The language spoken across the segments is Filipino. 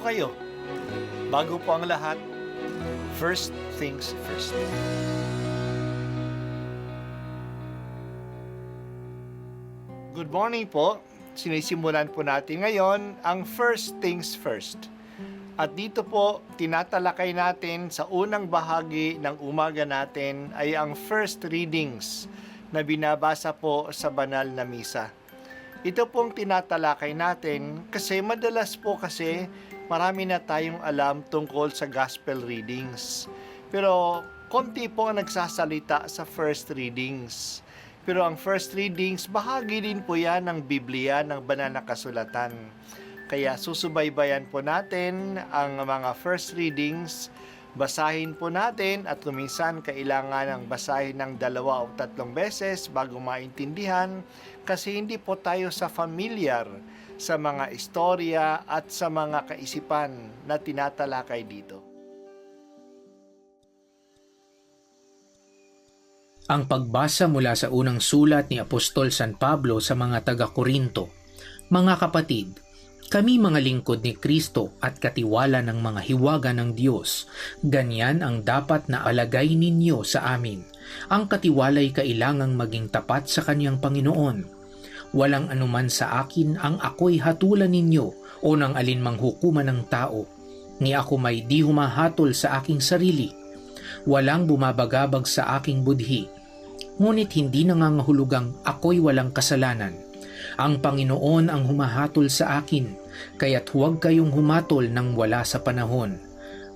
po kayo? Bago po ang lahat, first things first. Good morning po. Sinisimulan po natin ngayon ang first things first. At dito po, tinatalakay natin sa unang bahagi ng umaga natin ay ang first readings na binabasa po sa banal na misa. Ito pong tinatalakay natin kasi madalas po kasi marami na tayong alam tungkol sa gospel readings. Pero konti po ang nagsasalita sa first readings. Pero ang first readings, bahagi din po yan ng Biblia, ng banal na kasulatan. Kaya susubaybayan po natin ang mga first readings, basahin po natin at kuminsan kailangan ng basahin ng 2 o 3 beses bago maintindihan kasi hindi po tayo familiar sa mga istorya at sa mga kaisipan na tinatalakay dito. Ang pagbasa mula sa unang sulat ni Apostol San Pablo sa mga taga-Korinto. Mga kapatid, kami mga lingkod ni Kristo at katiwala ng mga hiwaga ng Diyos, ganyan ang dapat na alagay ninyo sa amin. Ang katiwala'y kailangang maging tapat sa kanyang Panginoon. Walang anuman sa akin ang ako'y hatulan ninyo o ng alinmang hukuman ng tao, ni ako may di humahatol sa aking sarili. Walang bumabagabag sa aking budhi. Ngunit hindi nangangahulugang ako'y walang kasalanan. Ang Panginoon ang humahatol sa akin, kaya't huwag kayong humatol nang wala sa panahon.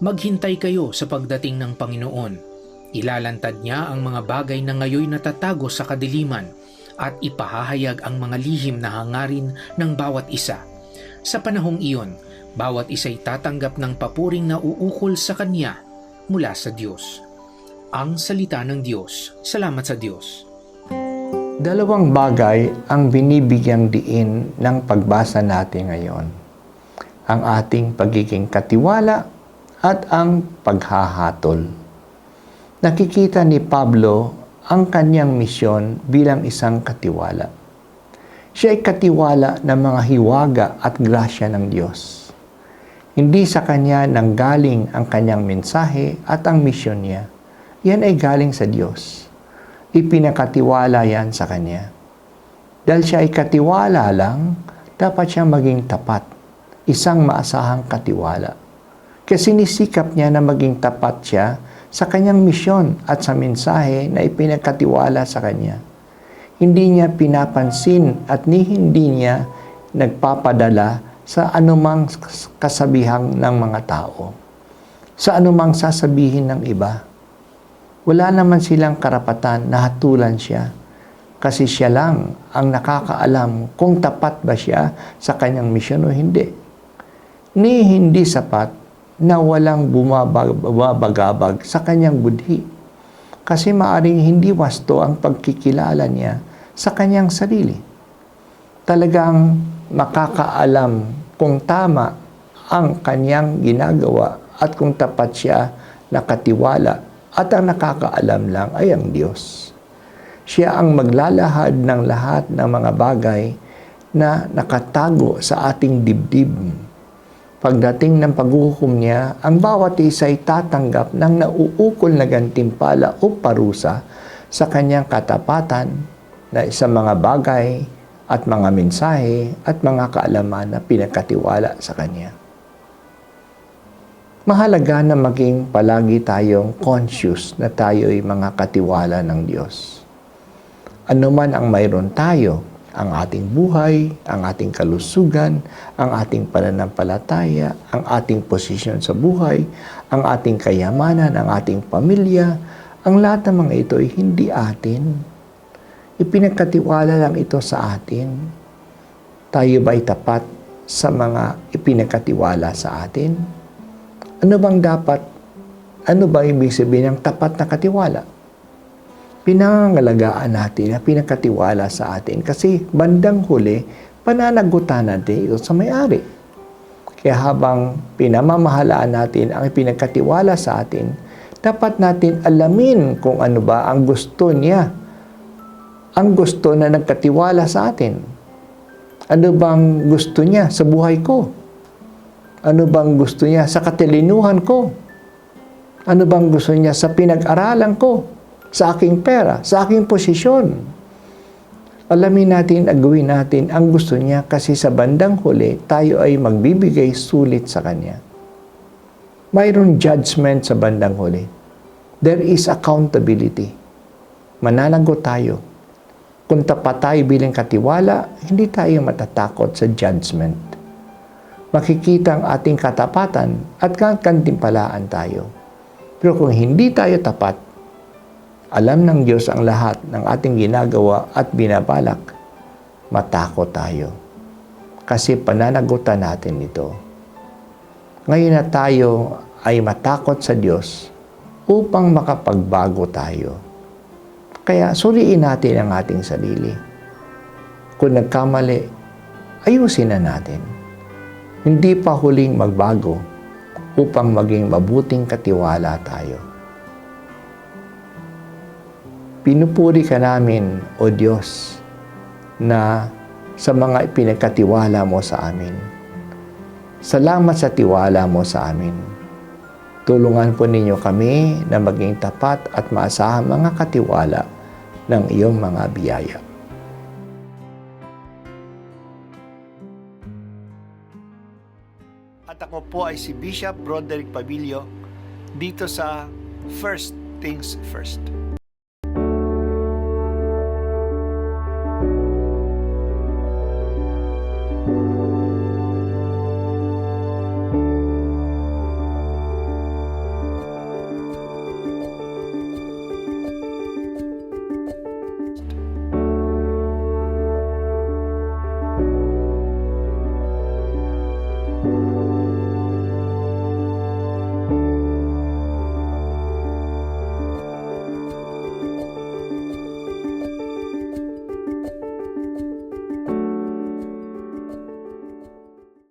Maghintay kayo sa pagdating ng Panginoon. Ilalantad niya ang mga bagay na ngayoy natatago sa kadiliman at ipahahayag ang mga lihim na hangarin ng bawat isa. Sa panahong iyon, bawat isa'y tatanggap ng papuring na uukol sa Kanya mula sa Diyos. Ang salita ng Diyos. Salamat sa Diyos. Dalawang bagay ang binibigyang diin ng pagbasa natin ngayon. Ang ating pagiging katiwala at ang paghahatol. Nakikita ni Pablo ang kanyang misyon bilang isang katiwala. Siya ay katiwala ng mga hiwaga at grasya ng Diyos. Hindi sa kanya nanggaling ang kanyang mensahe at ang misyon niya. Yan ay galing sa Diyos. Ipinakatiwala yan sa Kanya. Dahil siya ay katiwala lang, dapat siya maging tapat. Isang maasahang katiwala. Kaya sinisikap niya na maging tapat siya sa kanyang misyon at sa mensahe na ipinakatiwala sa Kanya. Hindi niya pinapansin at hindi niya nagpapadala sa anumang kasabihang ng mga tao. Sa anumang sasabihin ng iba. Wala naman silang karapatan na hatulan siya kasi siya lang ang nakakaalam kung tapat ba siya sa kanyang misyon o hindi. Ni hindi sapat na walang bumabagabag sa kanyang budhi kasi maaring hindi wasto ang pagkikilala niya sa kanyang sarili. Talagang makakaalam kung tama ang kanyang ginagawa at kung tapat siya nakatiwala. At ang nakakaalam lang ay ang Diyos. Siya ang maglalahad ng lahat ng mga bagay na nakatago sa ating dibdib. Pagdating ng paghuhukom niya, ang bawat isa ay tatanggap ng nauukol na gantimpala o parusa sa kanyang katapatan na sa mga bagay at mga mensahe at mga kaalaman na pinakatiwala sa kanya. Mahalaga na maging palagi tayong conscious na tayo ay mga katiwala ng Diyos. Ano man ang mayroon tayo, ang ating buhay, ang ating kalusugan, ang ating pananampalataya, ang ating posisyon sa buhay, ang ating kayamanan, ang ating pamilya, ang lahat ng mga ito ay hindi atin. Ipinagkatiwala lang ito sa atin. Tayo ba'y tapat sa mga ipinagkatiwala sa atin? Ano bang dapat? Ano ba ibig sabihin ng tapat na katiwala? Pinangangalagaan natin na pinakatiwala sa atin kasi bandang huli, pananagutan natin ito sa may-ari. Kaya habang pinamamahalaan natin ang pinagkatiwala sa atin, dapat natin alamin kung ano ba ang gusto niya. Ang gusto na nagkatiwala sa atin. Ano bang gusto niya sa buhay ko? Ano bang gusto niya sa katilinuhan ko? Ano bang gusto niya sa pinag-aralan ko? Sa aking pera? Sa aking posisyon? Alamin natin at gawin natin ang gusto niya kasi sa bandang huli, tayo ay magbibigay sulit sa Kanya. Mayroon judgment sa bandang huli. There is accountability. Mananagot tayo. Kung tapat tayo bilang katiwala, hindi tayo matatakot sa judgment. Makikita ang ating katapatan at kantimpalaan tayo. Pero kung hindi tayo tapat, alam ng Diyos ang lahat ng ating ginagawa at binabalak, matakot tayo. Kasi pananagutan natin ito. Ngayon na tayo ay matakot sa Diyos upang makapagbago tayo. Kaya suriin natin ang ating sarili. Kung nagkamali, ayusin na natin. Hindi pa huling magbago upang maging mabuting katiwala tayo. Pinupuri ka namin, O Diyos, na sa mga pinagkatiwala mo sa amin. Salamat sa tiwala mo sa amin. Tulungan po ninyo kami na maging tapat at maasahang mga katiwala ng iyong mga biyaya. At ako po ay si Bishop Broderick Pabilio dito sa First Things First.